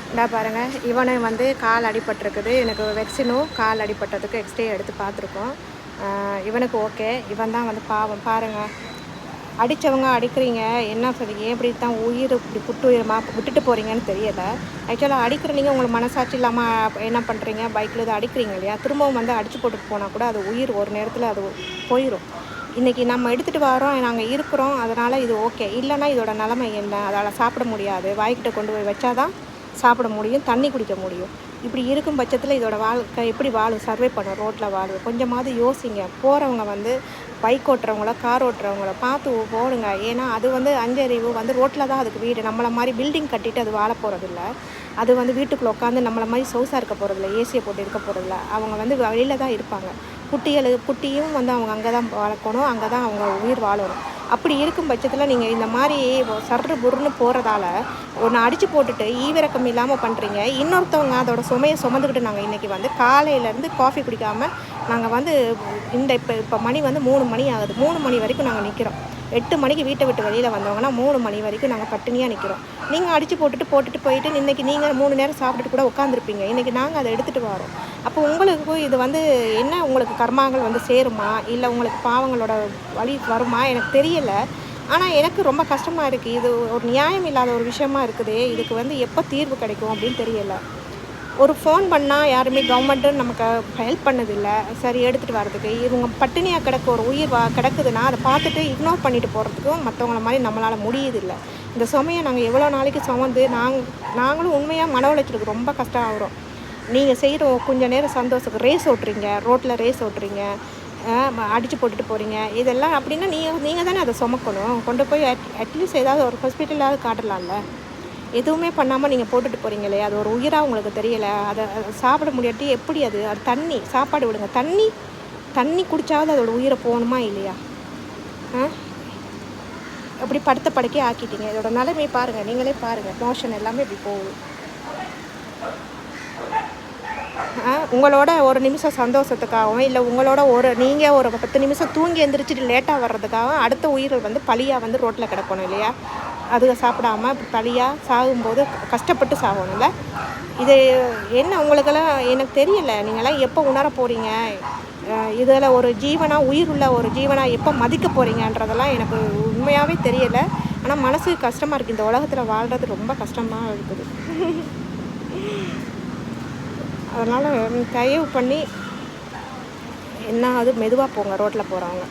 இந்தா பாருங்கள், இவனை வந்து கால் அடிபட்டிருக்குது. எனக்கு வெக்சினும் கால் அடிபட்டதுக்கு எக்ஸ்ரே எடுத்து பார்த்துருக்கோம். இவனுக்கு ஓகே. இவன் தான் வந்து பாவம் பாருங்கள். அடித்தவங்க அடிக்கிறீங்க, என்ன சொல்றீங்க? ஏன் இப்படி தான் உயிர் இப்படி புட்டுயிரமாக விட்டுட்டு போகிறீங்கன்னு தெரியலை. ஆக்சுவலாக அடிக்கிற நீங்கள் உங்களுக்கு மனசாட்சி இல்லாமல் என்ன பண்ணுறீங்க? பைக்கில் இது அடிக்கிறீங்க இல்லையா? திரும்பவும் வந்து அடித்து போட்டுட்டு போனால் கூட அது உயிர் ஒரு நேரத்தில் அது போயிடும். இன்றைக்கி நம்ம எடுத்துகிட்டு வரோம், நாங்கள் இருக்கிறோம், அதனால் இது ஓகே. இல்லைன்னா இதோட நிலைமை என்ன? அதால் சாப்பிட முடியாது. வாய்க்கிட்ட கொண்டு போய் வச்சாதான் சாப்பிட முடியும், தண்ணி குடிக்க முடியும். இப்படி இருக்கும் பட்சத்தில் இதோட வாழ்க்கை எப்படி வாழும்? சர்வே பண்ணும் ரோட்டில் வாழும். கொஞ்சமாவது யோசிங்க. போகிறவங்க வந்து பைக் ஓட்டுறவங்கள, கார் ஓட்டுறவங்கள பார்த்து போடுங்க. ஏன்னா அது வந்து அஞ்சறிவு வந்து ரோட்டில் தான் அதுக்கு வீடு. நம்மளை மாதிரி பில்டிங் கட்டிட்டு அது வாழ போகிறதில்ல. அது வந்து வீட்டுக்குள்ளே உட்காந்து நம்மளை மாதிரி சொகுசாக இருக்க போகிறதில்ல, ஏசியை போட்டு இருக்க போகிறதில்ல. அவங்க வந்து வெளியில் தான் இருப்பாங்க. குட்டியும் வந்து அவங்க அங்கே தான் வளர்க்கணும், அங்கே தான் அவங்க உயிர் வாழணும். அப்படி இருக்கும் பட்சத்தில் நீங்கள் இந்த மாதிரி சர்ரு புருன்னு போகிறதால ஒன்று அடித்து போட்டுட்டு ஈவிரக்கம் இல்லாமல் பண்ணுறீங்க. இன்னொருத்தவங்க அதோட சுமையை சுமந்துக்கிட்டு நாங்கள் இன்றைக்கி வந்து காலையிலேருந்து காஃபி குடிக்காமல் நாங்கள் வந்து இப்போ மணி வந்து 3 மணி ஆகுது. 3 மணி வரைக்கும் நாங்கள் நிற்கிறோம். 8 மணிக்கு வீட்டை விட்டு வெளியில் வந்தவங்கன்னா 3 மணி வரைக்கும் நாங்கள் பட்டினியாக நிற்கிறோம். நீங்கள் அடித்து போட்டுட்டு போயிட்டு இன்றைக்கி நீங்கள் 3 நேரம் சாப்பிட்டுட்டு கூட உட்காந்துருப்பீங்க. இன்றைக்கி நாங்கள் அதை எடுத்துகிட்டு வரோம். அப்போ உங்களுக்கு இது வந்து என்ன, உங்களுக்கு கர்மாங்கள் வந்து சேருமா, இல்லை உங்களுக்கு பாவங்களோட வழி வருமா எனக்கு தெரியலை. ஆனால் எனக்கு ரொம்ப கஷ்டமாக இருக்குது. இது ஒரு நியாயம் இல்லாத ஒரு விஷயமா இருக்குது. இதுக்கு வந்து எப்போ தீர்வு கிடைக்கும் அப்படின்னு தெரியலை. ஒரு ஃபோன் பண்ணால் யாருமே கவர்மெண்ட்டுன்னு நமக்கு ஹெல்ப் பண்ணதில்லை சரி எடுத்துகிட்டு வரதுக்கு. இவங்க பட்டினியாக கிடக்க ஒரு உயிர் கிடக்குதுன்னா அதை பார்த்துட்டு இக்னோர் பண்ணிட்டு போகிறதுக்கும் மற்றவங்கள மாதிரி நம்மளால் முடியுதில்லை. இந்த சுமையை நாங்கள் எவ்வளோ நாளைக்கு சுமந்து நாங்களும் உண்மையாக மன உளைச்சலுக்கு ரொம்ப கஷ்டம் ஆகிறோம். நீங்கள் செய்கிற கொஞ்சம் நேரம் சந்தோஷத்துக்கு ரேஸ் ஓட்டுறீங்க, ரோட்டில் ரேஸ் ஓட்டுறீங்க, அடித்து போட்டுட்டு போகிறீங்க. இதெல்லாம் அப்படின்னா நீங்கள் தானே அதை சுமக்கணும். கொண்டு போய் அட்லீஸ்ட் ஏதாவது ஒரு ஹாஸ்பிட்டலாவது காட்டலாம்ல. எதுவுமே பண்ணாமல் நீங்கள் போட்டுட்டு போகிறீங்களே, அது ஒரு உயிராக உங்களுக்கு தெரியலை. அதை சாப்பிட முடியாட்டி எப்படி? அது தண்ணி சாப்பாடு விடுங்க, தண்ணி குடித்தாவது அதோட உயிரை போகணுமா இல்லையா? அப்படி படுத்த படுக்கே ஆக்கிட்டீங்க. இதோட நிலைமையை பாருங்கள், நீங்களே பாருங்கள். மோஷன் எல்லாமே இப்படி போகுது. உங்களோட ஒரு நிமிஷம் சந்தோஷத்துக்காகவும் இல்லை உங்களோட நீங்கள் ஒரு 10 நிமிஷம் தூங்கி எழுந்திரிச்சிட்டு லேட்டாக வர்றதுக்காகவும் அடுத்த உயிர்கள் வந்து பலியாக வந்து ரோட்டில் கிடக்கணும் இல்லையா? அது சாப்பிடாமல் பலியாக சாகும்போது கஷ்டப்பட்டு சாகணும்ல. இது என்ன உங்களுக்கெல்லாம் எனக்கு தெரியலை. நீங்களாம் எப்போ உணர போகிறீங்க? இதில் ஒரு ஜீவனாக, உயிர் உள்ள ஒரு ஜீவனாக எப்போ மதிக்க போகிறீங்கன்றதெல்லாம் எனக்கு உண்மையாகவே தெரியலை. ஆனால் மனசுக்கு கஷ்டமாக இருக்குது. இந்த உலகத்தில் வாழ்கிறது ரொம்ப கஷ்டமாக இருக்குது. அதனால் தயவு பண்ணி என்ன அது மெதுவாக போங்க ரோட்டில் போகிறவங்க.